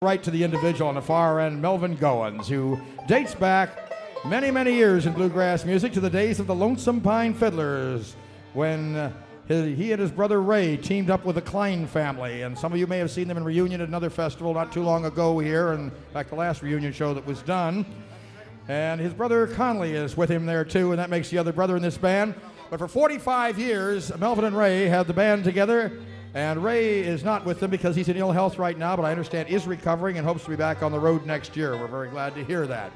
Right to the individual on the far end, Melvin Goins, who dates back many, many years in bluegrass music to the days of the Lonesome Pine Fiddlers, when he and his brother Ray teamed up with the Klein family. And some of you may have seen them in reunion at another festival not too long ago here, and in fact the last reunion show that was done. And his brother Conley is with him there too, and that makes the other brother in this band. But for 45 years, Melvin and Ray had the band together. And Ray is not with them because he's in ill health right now, but I understand is recovering and hopes to be back on the road next year. We're very glad to hear that.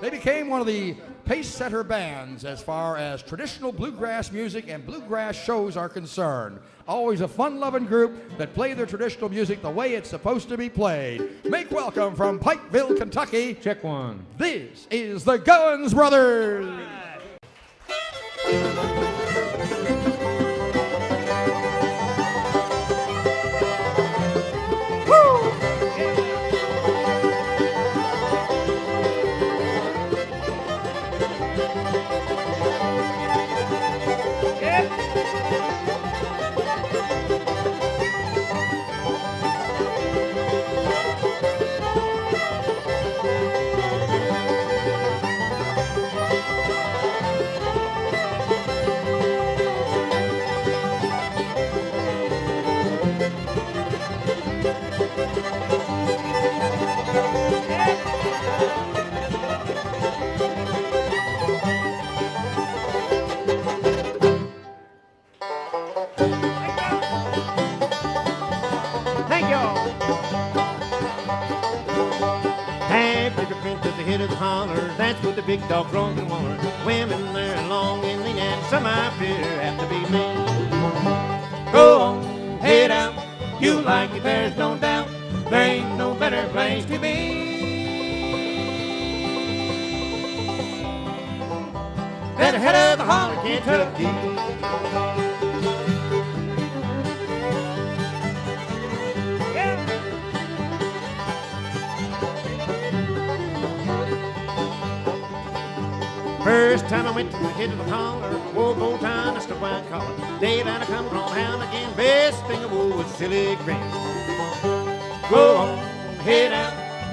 They became one of the pace-setter bands as far as traditional bluegrass music and bluegrass shows are concerned. Always a fun-loving group that play their traditional music the way it's supposed to be played. Make welcome from Pikeville, Kentucky. Check one. This is the Goins Brothers. That's what the big dog groans and waller. Women there long in the end, some I fear have to be me. Go on, head out, you like it, there's no doubt. There ain't no better place to be than the head of the holler, Kentucky. First time I went to the head of the holler, wore gold tie and a stuff white collar. Daylight I come crawling down again, best thing I wore was a silly grin. Go on, head out,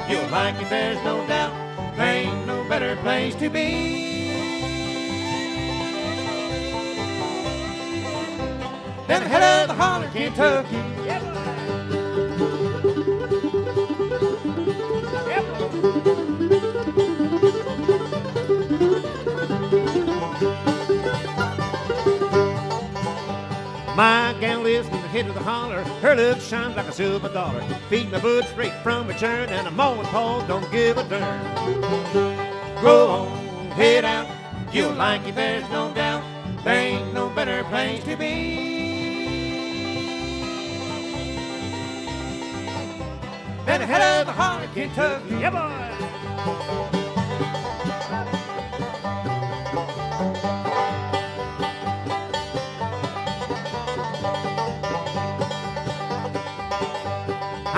you'll like it, there's no doubt. There ain't no better place to be than the head of the holler, Kentucky. My gal lives in the head of the holler. Her looks shines like a silver dollar. Feed my blood straight from her churn, and a mowing paw don't give a darn. Go on, head out, you'll like it, there's no doubt. There ain't no better place to be than the head of the holler, Kentucky. Yeah, boy.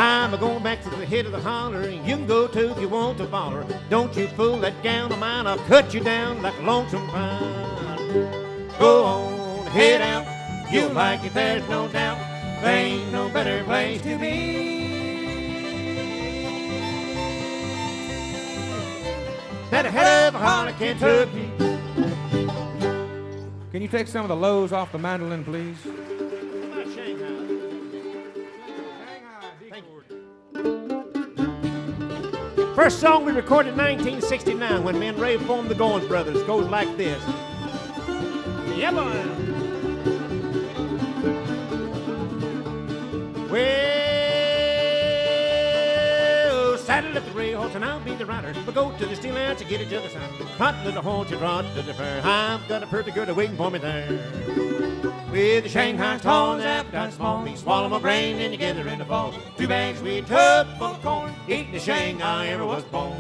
I'm a-going back to the head of the holler, and you can go too if you want to follow. Don't you fool that gown of mine, I'll cut you down like a lonesome pine. Go on, head out, you'll like it, there's no doubt. There ain't no better place to be than the head of the holler, Kentucky. Can you take some of the lows off the mandolin, please? First song we recorded in 1969 when me and Ray formed the Goins Brothers goes like this. Yeah, boy. Well, saddle up the gray horse and I'll be the rider. We'll go to the steel house to get each other side. Hot little horse, you trot to the fair. I've got a pretty girl waiting for me there. With the Shanghai tall and appetite small, we swallow my brain and together in the fall. 2 bags sweet tub full of corn, eating the Shanghai ever was born.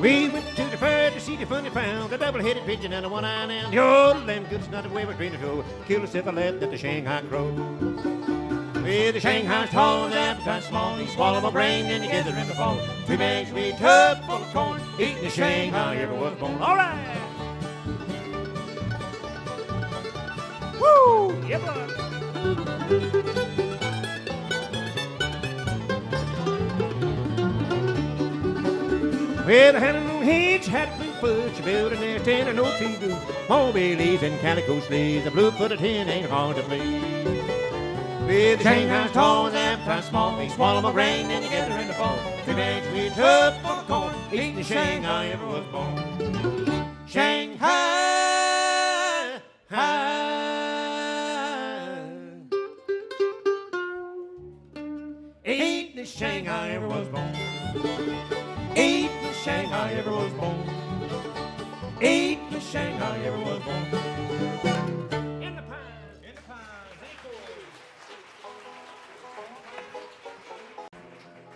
We went to the fair to see the funny found, a double-headed pigeon and a one-eyed owl. Yo, them good snotted way was green to go. Kill us if I left at the Shanghai crow. With the Shanghai's tall and appetite small, he swallow my brain and together in the fall. 2 bags of meat, tub full of corn, eating the Shanghai ever was born. All right. Woo! Yeah, boy. Well, I had a little hitch, had a blue foot, you built a nest in an old tree roof. Mobile leaves and calico sleeves, a blue-footed hen ain't hard to please. With the Shanghai's tall and appetite small, they swallow my brain and together in the fall. 2 bags with tub full of corn, eating the Shanghai ever was born. Shanghai, eating the Shanghai ever was born. Eat the Shanghai ever was born. Eat the Shanghai ever was born. In the pines,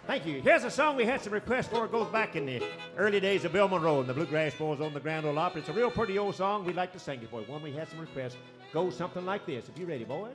Thank you. Here's a song we had some requests for. It goes back in the early days of Bill Monroe and the Bluegrass Boys on the Grand Ole Opry. It's a real pretty old song. We'd like to sing it for you. One we had some requests goes something like this. If you're ready, boys.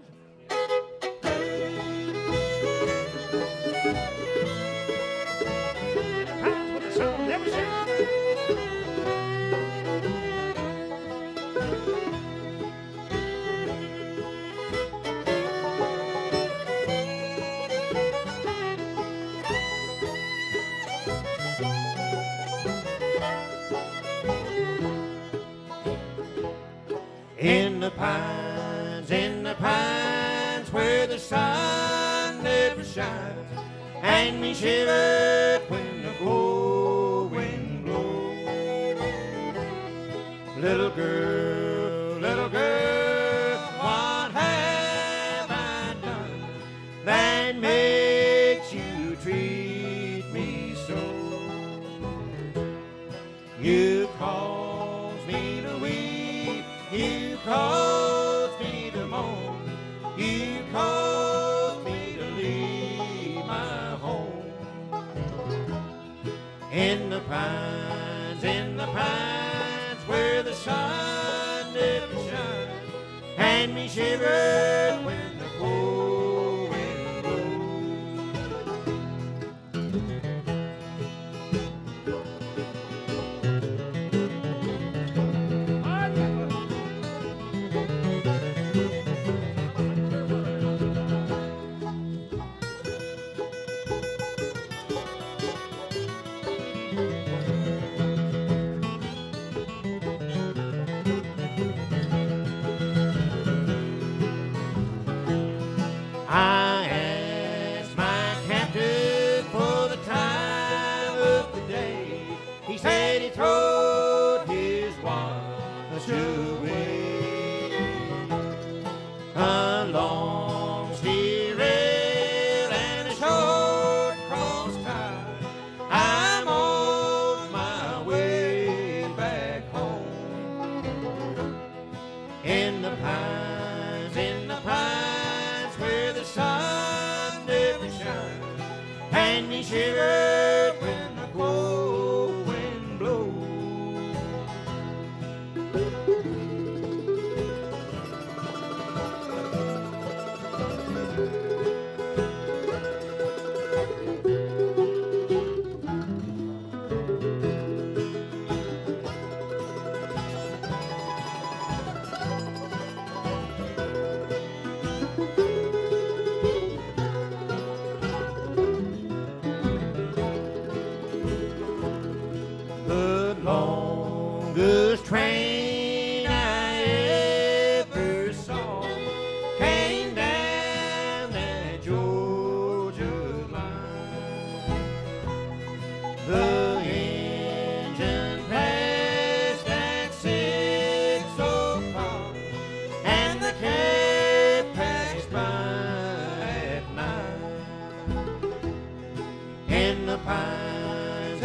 In the pines where the sun never shines, and me shivered when the cold wind blows. Little girl, what have I done that makes you treat me so? You cause me to weep, you cause me to moan, you cause me to leave my home. In the pines where the sun never shines, and me shivered when the cold wind I asked my captain for the time of the day. He said he throwed his watch away. A long steer rail and a short cross tie. I'm on my way back home. In the pines where the sun never shines, and me shivered when the cold wind blows. The longest train I ever saw came down that Georgia line. The engine passed at 6:00, and the cab passed by at 9. In the pines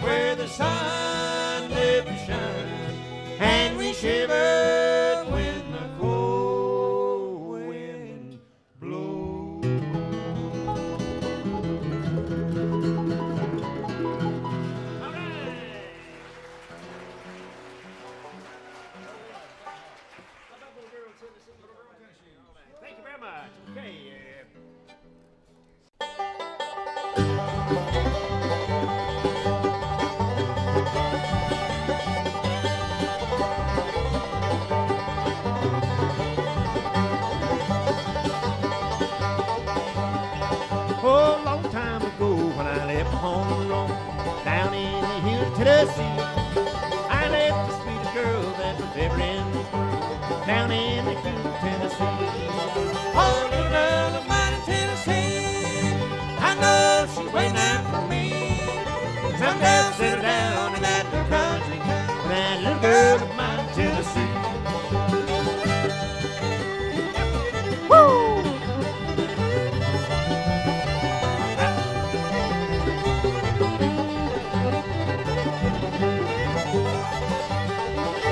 where the sun never shines, and we shivered when the cold wind blows. All right. Thank you very much. Okay. Tennessee. I left the sweetest girl that was ever in this world down in the Keaton, Tennessee. Oh, little girl of mine in Tennessee, I know she's waiting out for me. Someday I'll settle down in that little country town, That little girl of mine in Tennessee.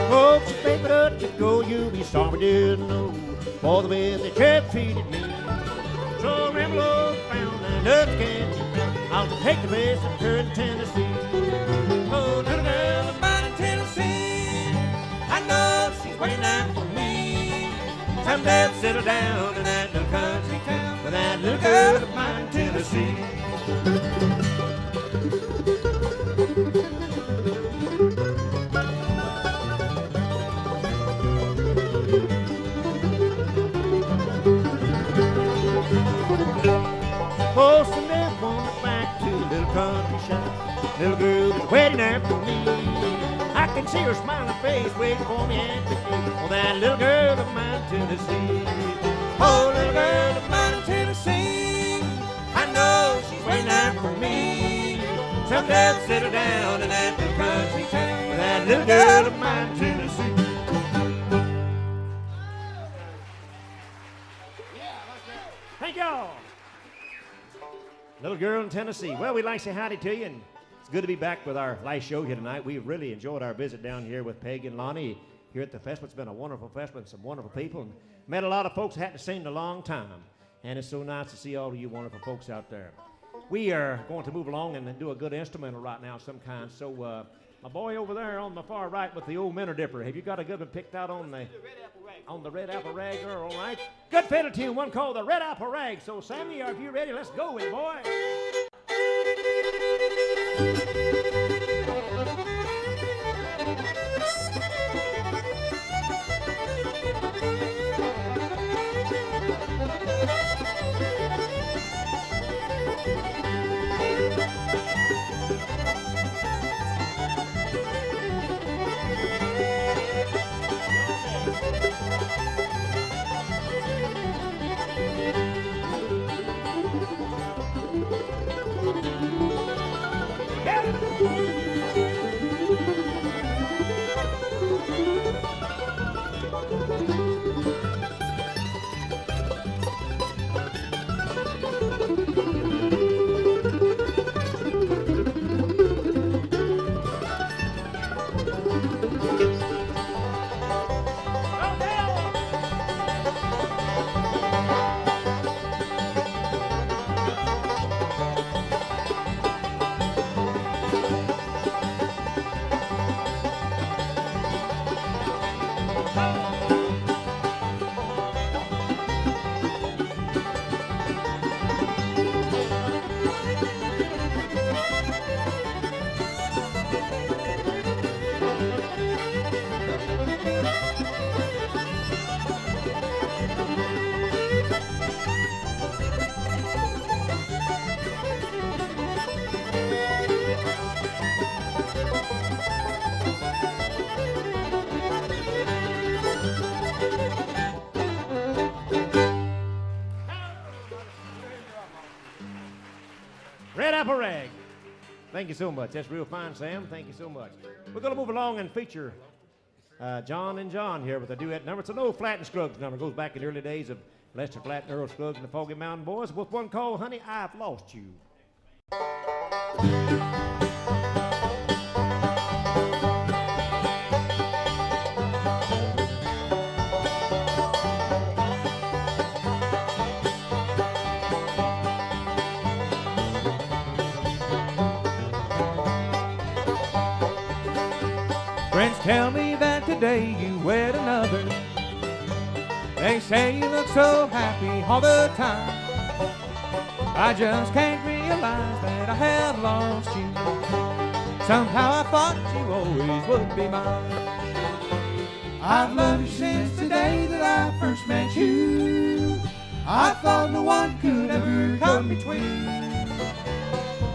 Folks, you paper up to go, you'll be sorry didn't know for the way the trap treated me. So Rambo found that Dutch can't you found. I'll take the rest of her in Tennessee. oh, little girl of mine in Tennessee, I know she's waiting out for me. Someday I'll settle down in that little country town with that little girl of mine in Tennessee. Oh, someday I'm going back to the little country shop. Little girl that's waiting there for me. I can see her smiling face waiting for me at the gate. Oh, that little girl of mine, Tennessee. Oh, little girl of mine in Tennessee, I know she's waiting out for me. Someday I'll settle down in that little country town with that little girl of mine in Tennessee. Thank y'all. Little girl in Tennessee. Well, we'd like to say howdy to you, and it's good to be back with our live show here tonight. We really enjoyed our visit down here with Peg and Lonnie here at the festival. It's been a wonderful festival and some wonderful people, and met a lot of folks that hadn't seen in a long time. And it's so nice to see all of you wonderful folks out there. We are going to move along and do a good instrumental right now of some kind. So, my boy over there on the far right with the old minnow dipper, have you got a good one picked out on the red apple rag there? All right. Good fiddle tune, one called the Red Apple Rag. So, Sammy, if you're ready, let's go with it, boy. Red Apple Rag. Thank you so much. That's real fine, Sam. Thank you so much. We're going to move along and feature John and John here with a duet number. It's an old Flatt and Scruggs number. It goes back in the early days of Lester Flatt and Earl Scruggs and the Foggy Mountain Boys with one called Honey, I've Lost You. Friends tell me that today you wed another. They say you look so happy all the time. I just can't realize that I have lost you. Somehow I thought you always would be mine. I've loved you since the day that I first met you. I thought no one could ever come between.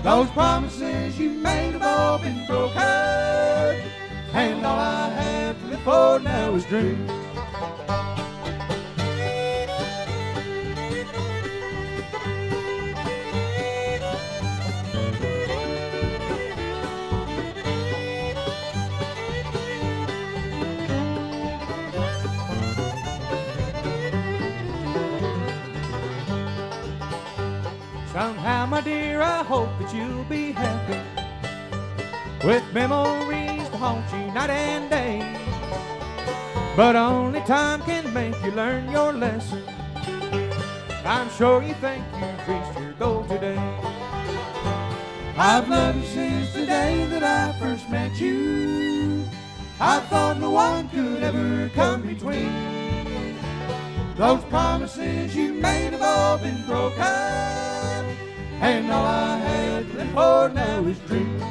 Those promises you made have all been broken. for now is dream. Somehow, my dear, I hope that you'll be happy with memories to haunt you night and day. But only time can make you learn your lesson. I'm sure you think you've reached your goal today. I've loved you since the day that I first met you. I thought no one could ever come between. Those promises you made have all been broken, and all I have to live for now is dreams.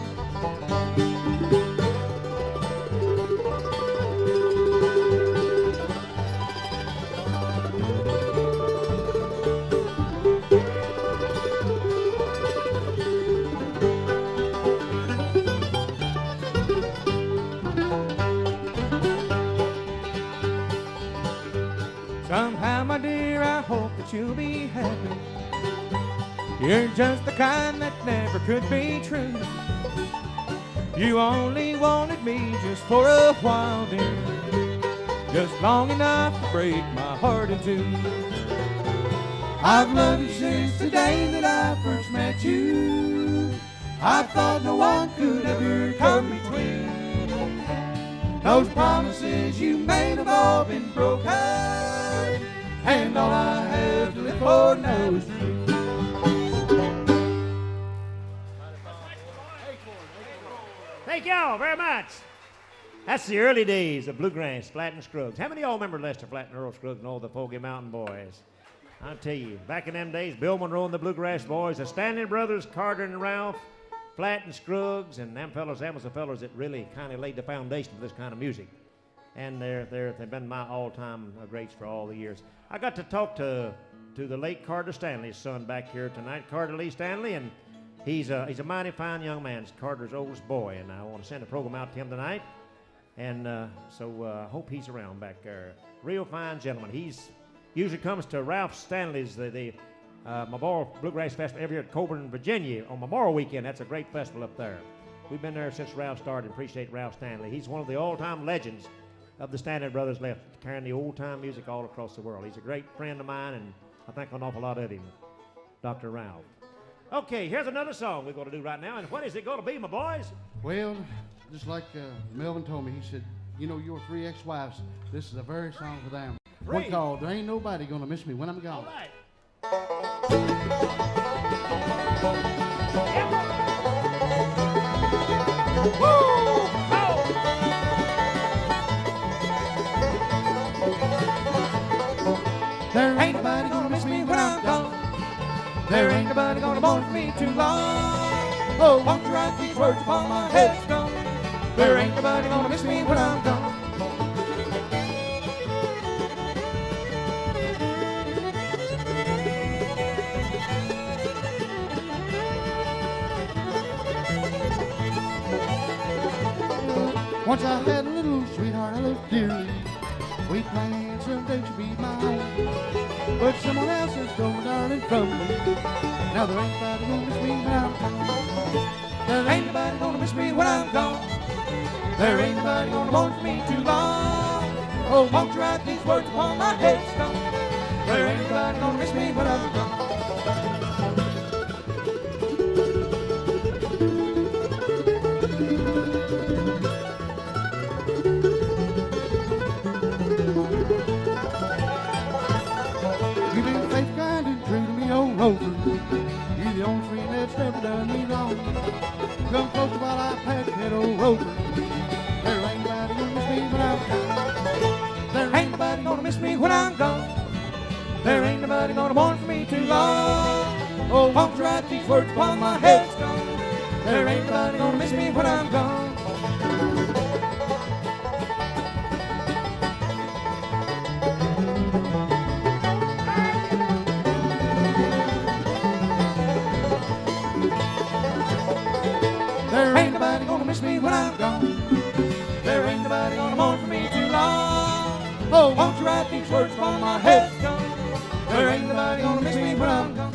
Somehow, my dear, I hope that you'll be happy. You're just the kind that never could be true. You only wanted me just for a while, dear, just long enough to break my heart in two. I've loved you since the day that I first met you. I thought no one could ever come between. Those promises you made have all been broken, and all I have to live for now is dreams. Thank y'all very much. That's the early days of Bluegrass, Flat and Scruggs. How many of y'all remember Lester Flat and Earl Scruggs and all the Foggy Mountain Boys? I'll tell you, back in them days, Bill Monroe and the Bluegrass Boys, the Stanley Brothers, Carter and Ralph, Flat and Scruggs, and them fellas was the fellas that really kind of laid the foundation for this kind of music. And they've been my all-time greats for all the years. I got to talk to the late Carter Stanley's son back here tonight, Carter Lee Stanley, and he's a mighty fine young man. It's Carter's oldest boy, and I want to send a program out to him tonight. And so I hope he's around back there. Real fine gentleman. He's usually comes to Ralph Stanley's, the Memorial Bluegrass Festival every year at Coburn, Virginia on Memorial Weekend. That's a great festival up there. We've been there since Ralph started and appreciate Ralph Stanley. He's one of the all-time legends of the Stanley Brothers left, carrying the old-time music all across the world. He's a great friend of mine, and I think an awful lot of him, Dr. Ralph. Okay, here's another song we're going to do right now, and what is it going to be, my boys? Well, just like Melvin told me, he said, you know, your 3 ex-wives, this is a very song for them. Three? One called, There Ain't Nobody Gonna Miss Me When I'm Gone. All right. Woo! There ain't nobody gonna miss me when I'm gone. There ain't nobody gonna mourn for me too long. Oh, won't you write these words upon my headstone? There ain't nobody gonna miss me when I'm gone. Once I had a little sweetheart I loved dearly. We planned someday to be my own, but someone else has stolen darling from me. Now there ain't nobody gonna miss me when I'm gone. There ain't nobody gonna miss me when I'm gone. There ain't nobody gonna mourn for me too long. Oh, won't you write these words upon my headstone? There ain't nobody gonna miss me when I'm gone. You've been faithful, kind, and true to me all over. You're the only friend that's never done me wrong. Come closer while I pat that old rover. There ain't nobody gonna miss me when I'm gone. There ain't nobody gonna miss me when I'm gone. There ain't nobody gonna mourn for me too long. Oh, won't you write these words upon my headstone? There ain't nobody gonna miss me when I'm gone. There ain't nobody gonna miss me when I'm gone. There ain't nobody gonna mourn for me too long. Oh, Won't you write these words on my headstone? There ain't nobody gonna miss me when I'm gone.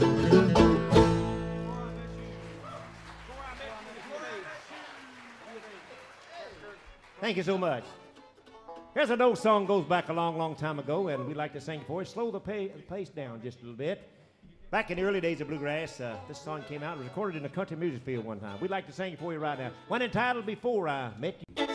Thank you so much. Here's an old song goes back a long, long time ago, and we'd like to sing it for you. Slow the pace down just a little bit. Back in the early days of Bluegrass, this song came out and was recorded in a country music field one time. We'd like to sing it for you right now. One entitled Before I Met You.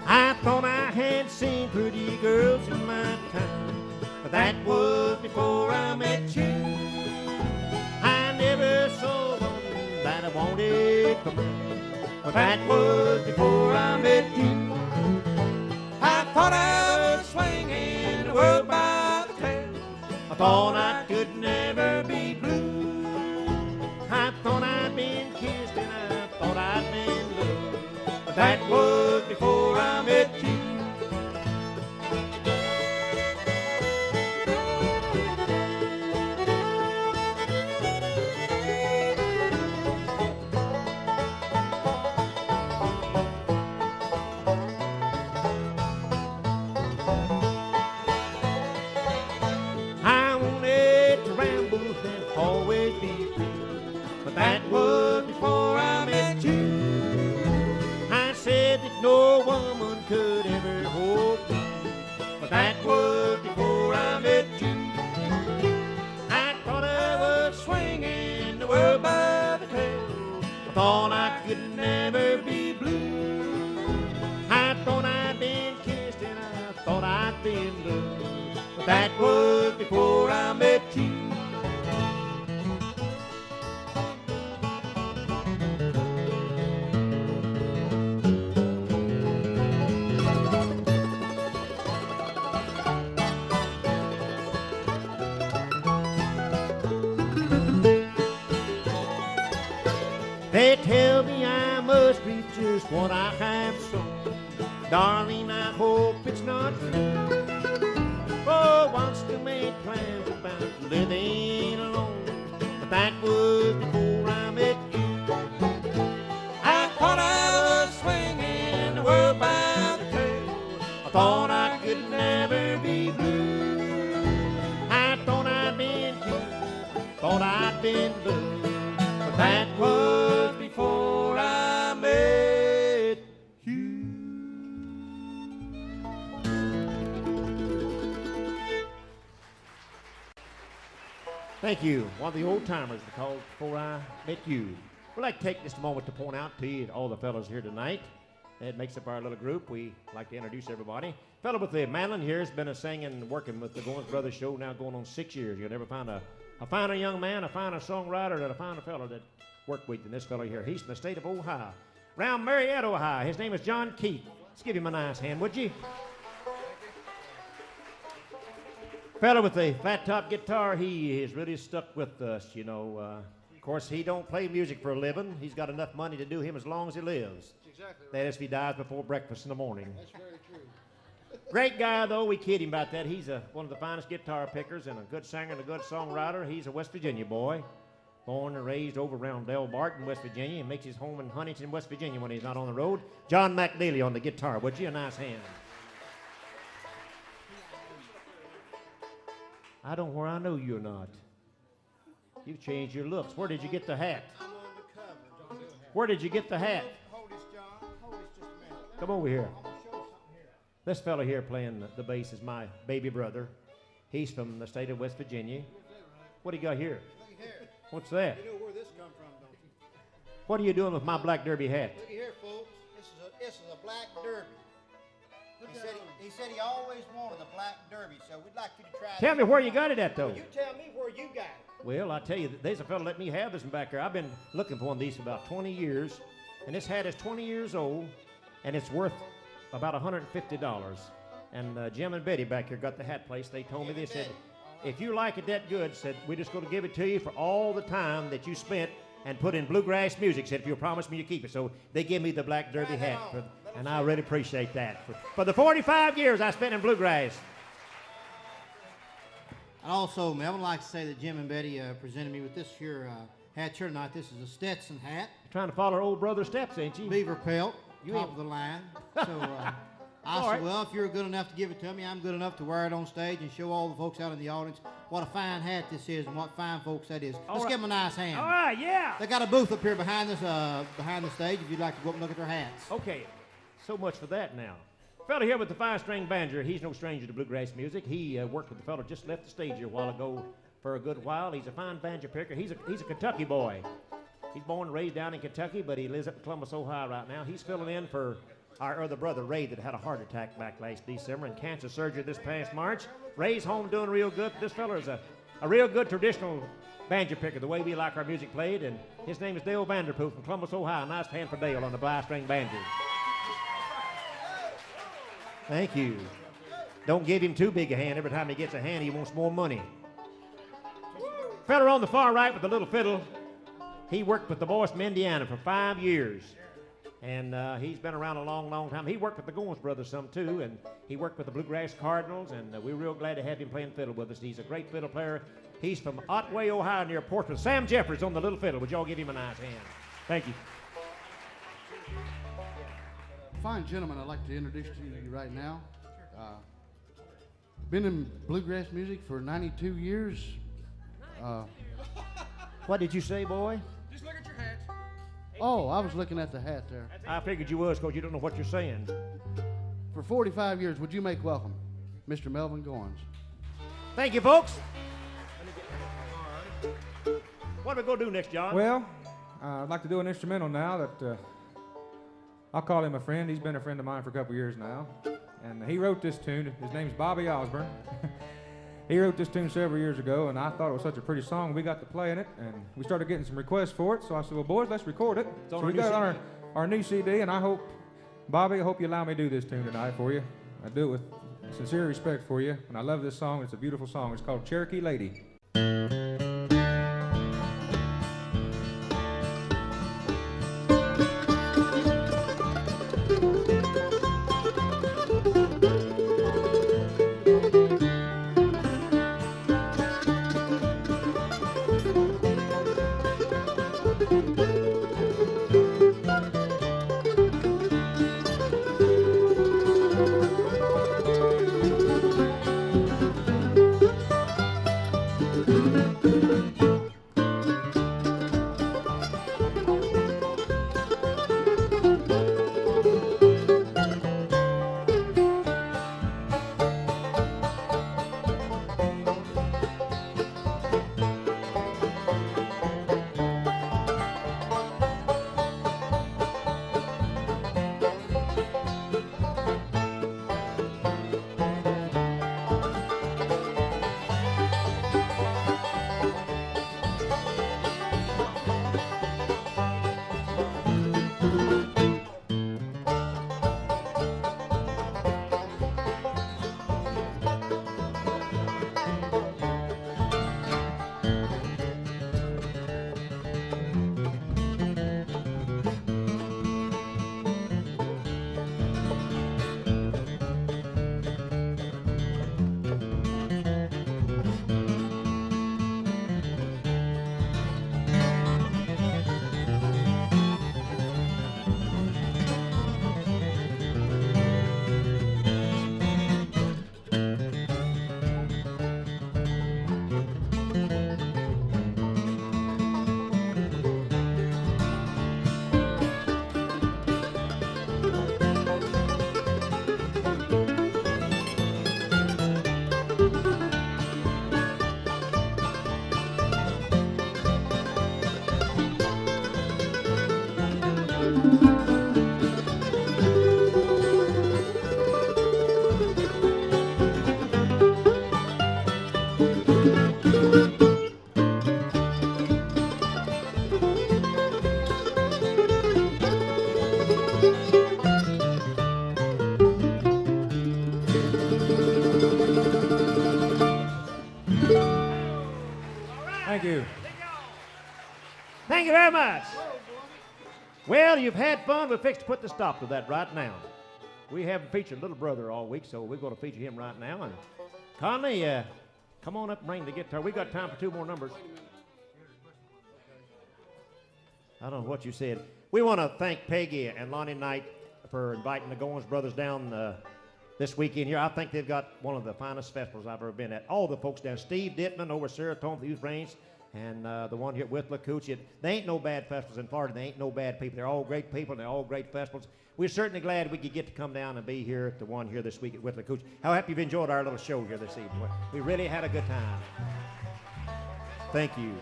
I thought I had seen pretty girls in my time, but that was before I met you. I never saw one that I wanted for me, but that was before I met you. I thought I was swinging the world by the tail. I thought I could never be blue. I thought I'd been kissed and I thought I'd been loved, but that was before I met you. I wanted to ramble and always be free, but that was before I met you. I said that no woman could ever hold me, but that was before I met you. I thought I was swinging the world by the tail. I thought I could never be blue. I thought I'd been kissed and I thought I'd been loved, but that was before I met you. They tell me I must be just what I have sown. Darling, I hope it's not true. For once to make plans about living alone, but that was before I met you. I thought I was swinging the world by the tail. I thought I could never be blue. I thought I'd been kissed, thought I'd been loved, but that was before I met you. Thank you. One of the old timers called Before I Met You. We'd like to take just a moment to point out to you, all the fellows here tonight. It makes up our little group. We like to introduce everybody. Fellow with the mandolin here has been singing and working with the Goins Brothers show now going on 6 years. You'll never find a finer young man, a finer songwriter, and a finer fellow that worked with than this fellow here. He's from the state of Ohio. Round Marietta, Ohio. His name is John Keaton. Let's give him a nice hand, would you? Fellow with the flat top guitar, he is really stuck with us, you know. Of course, he don't play music for a living. He's got enough money to do him as long as he lives. That's exactly right. That is if he dies before breakfast in the morning. That's very true. Great guy, though. We kid him about that. He's one of the finest guitar pickers and a good singer and a good songwriter. He's a West Virginia boy, born and raised over around Del Barton, West Virginia, and makes his home in Huntington, West Virginia when he's not on the road. John McNeely on the guitar. Would you? A nice hand. I don't where I know you or not. You've changed your looks. Where did you get the hat? I'm on the cover. Don't do it. Where did you get the hat? Hold this, John. Hold this just a minute. Come over here. I'm going to show you something here. This fella here playing the bass is my baby brother. He's from the state of West Virginia. What do you got here? Look here. What's that? You know where this come from, don't you? What are you doing with my black derby hat? Look here, folks. This is a black derby. He said he always wanted a black derby, so we'd like you to try. Tell me where you got it at, though. You tell me where you got it. Well, I tell you, there's a fella let me have this one back there. I've been looking for one of these for about 20 years, and this hat is 20 years old, and it's worth about $150. And Jim and Betty back here got the hat place. They told me, they said, if you like it that good, said, we're just going to give it to you for all the time that you spent and put in bluegrass music. Said, if you'll promise me you keep it. So they give me the black derby hat, and I really appreciate that. For the 45 years I spent in bluegrass. And also, Melvin, I'd like to say that Jim and Betty presented me with this here hat here tonight. This is a Stetson hat. Trying to follow our old brother's steps, ain't you? Beaver pelt, You top ain't- of the line. So I All said, right. well, if you're good enough to give it to me, I'm good enough to wear it on stage and show all the folks out in the audience what a fine hat this is and what fine folks that is. Let's right. give them a nice hand. All right, yeah. They got a booth up here behind this, behind the stage if you'd like to go up and look at their hats. Okay, so much for that now. Fella here with the five-string banjo, he's no stranger to bluegrass music. He worked with the fella just left the stage here a while ago for a good while. He's a fine banjo picker. He's a Kentucky boy. He's born and raised down in Kentucky, but he lives up in Columbus, Ohio right now. He's filling in for our other brother, Ray, that had a heart attack back last December and cancer surgery this past March. Ray's home doing real good. This fella is a real good traditional banjo picker, the way we like our music played, and his name is Dale Vanderpool from Columbus, Ohio. Nice hand for Dale on the five-string banjo. Thank you. Don't give him too big a hand. Every time he gets a hand, he wants more money. Fella on the far right with the little fiddle, he worked with the boys from Indiana for 5 years. And he's been around a long, long time. He worked with the Goins brothers some too, and he worked with the Bluegrass Cardinals, and we're real glad to have him playing fiddle with us. He's a great fiddle player. He's from Otway, Ohio, near Portsmouth. Sam Jefferson on the little fiddle. Would y'all give him a nice hand? Thank you. Fine gentleman I'd like to introduce to you right now. Been in bluegrass music for 92 years. What did you say, boy? Oh, I was looking at the hat there. I figured you was, because you don't know what you're saying. For 45 years, would you make welcome Mr. Melvin Goins? Thank you, folks. What are we going to do next, John? Well, I'd like to do an instrumental now that I'll call him a friend. He's been a friend of mine for a couple years now. And he wrote this tune. His name's Bobby Osborne. He wrote this tune several years ago, and I thought it was such a pretty song. We got to playing it, and we started getting some requests for it. So I said, well, boys, let's record it. on So our we new got CD. our new CD, and I hope, Bobby, I hope you allow me to do this tune tonight for you. I do it with sincere respect for you, and I love this song. It's a beautiful song. It's called Cherokee Lady. Thank you very much. Well, you've had fun. We're fixed to put the stop to that right now. We haven't featured Little Brother all week, so we're going to feature him right now. And Conley, come on up and bring the guitar. We got time for 2 more numbers. I don't know what you said. We want to thank Peggy and Lonnie Knight for inviting the Goins brothers down this weekend here. I think they've got one of the finest festivals I've ever been at. All the folks down, Steve Dittman over Serotonin, the Youth Range, and the one here at Withlacoochie. They ain't no bad festivals in Florida. They ain't no bad people. They're all great people, and they're all great festivals. We're certainly glad we could get to come down and be here at the one here this week at Withlacoochie. How happy you've enjoyed our little show here this evening. We really had a good time. Thank you.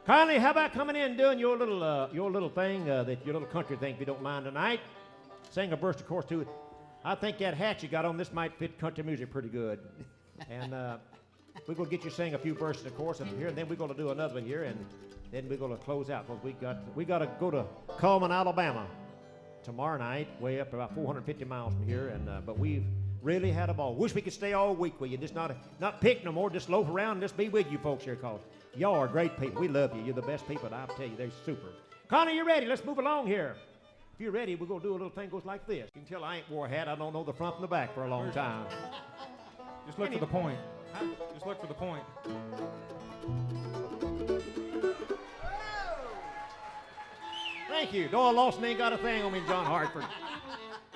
Conley, how about coming in and doing your little thing, your little country thing, if you don't mind tonight? Sing a burst of chorus too. I think that hat you got on this might fit country music pretty good. And we're going to get you to sing a few verses of chorus up here, and then we're going to do another one here, and then we're going to close out because we got to go to Cullman, Alabama tomorrow night, way up about 450 miles from here. And but we've really had a ball. Wish we could stay all week with you, just not pick no more, just loaf around and just be with you folks here, cause y'all are great people. We love you. You're the best people, and I'll tell you, they're super. Connie, you ready? Let's move along here. If you're ready, we're going to do a little thing goes like this. You can tell I ain't wore a hat. I don't know the front and the back for a long time. Just look for the point. Just look for the point. Thank you. Doyle Lawson ain't got a thing on me, John Hartford.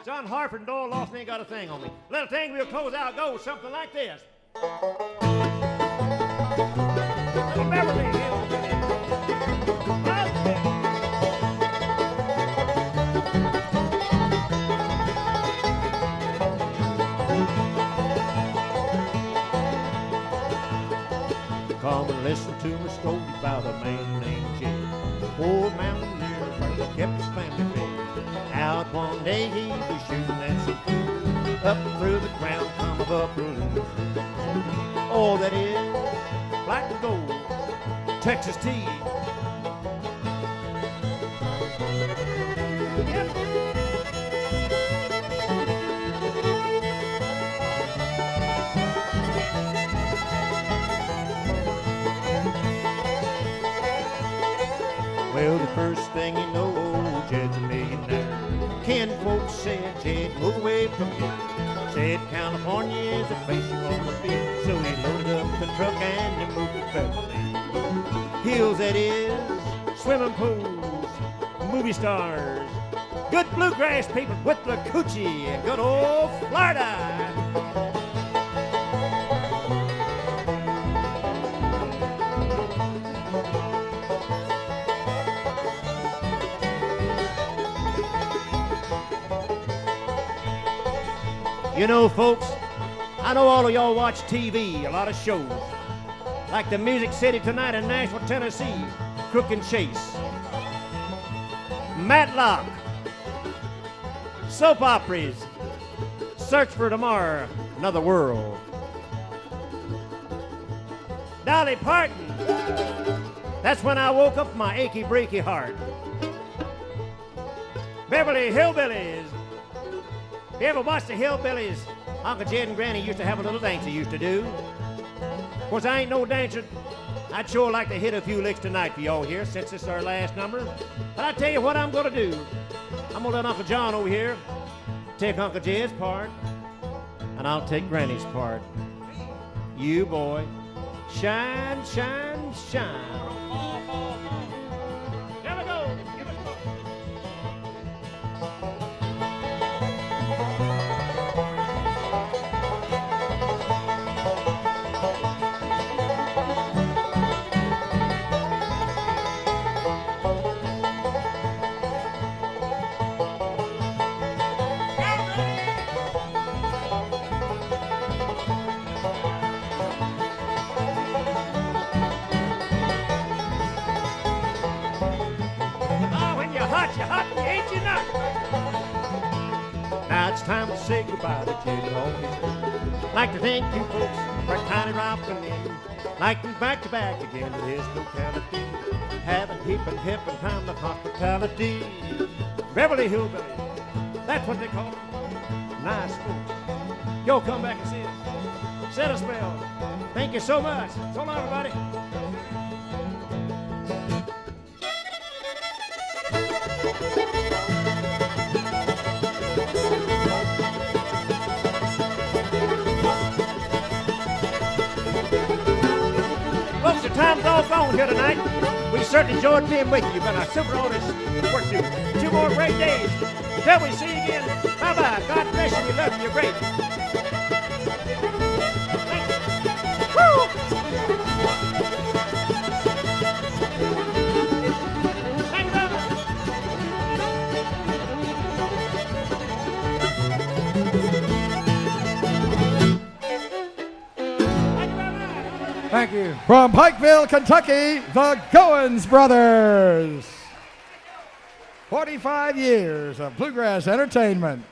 John Hartford and Doyle Lawson ain't got a thing on me. Little thing we'll close out goes something like this. Little Beverly. Come and listen to a story about a man named Jim. Poor mountaineer, where he kept his family fed. Out one day he was shooting at some food. Up through the ground come a buffalo. Oh, that is black and gold, Texas tea. Yep. Well, the first thing you know, Jed's a millionaire. Ken folks said, Jed, move away from here. Said California is a place you want to be. So he loaded up the truck and he moved to Beverly Hills, that is, swimming pools, movie stars, good bluegrass people, Withlacoochie, and good old Florida. You know, folks, I know all of y'all watch TV, a lot of shows, like the Music City Tonight in Nashville, Tennessee, Crook and Chase, Matlock, soap operas, Search for Tomorrow, Another World, Dolly Parton, That's When I Woke Up My Achy Breaky Heart, Beverly Hillbillies. If you ever watched the Hillbillies, Uncle Jed and Granny used to have a little dance they used to do. Of course, I ain't no dancer. I'd sure like to hit a few licks tonight for y'all here, since this is our last number. But I tell you what I'm gonna do. I'm gonna let Uncle John over here take Uncle Jed's part, and I'll take Granny's part. You, boy, shine, shine, shine. Here we go. Now it's time to say goodbye to Jed and all his crew. Like to thank you folks for kindly rocking in. Like to back again to his locality. Having heap and hip and time of hospitality. Beverly Hillbillies, that's what they call them. Nice folks. Yo, come back and see us. Set a spell. Thank you so much. So long, everybody. time's all gone here tonight. We certainly enjoyed being with you, but I still got all this work to do. 2 more great days. Till we see you again. Bye-bye. God bless you. We love you. You're great. Woo! Thank you very much. Thank you. From Pikeville, Kentucky, the Goins brothers. 45 years of bluegrass entertainment.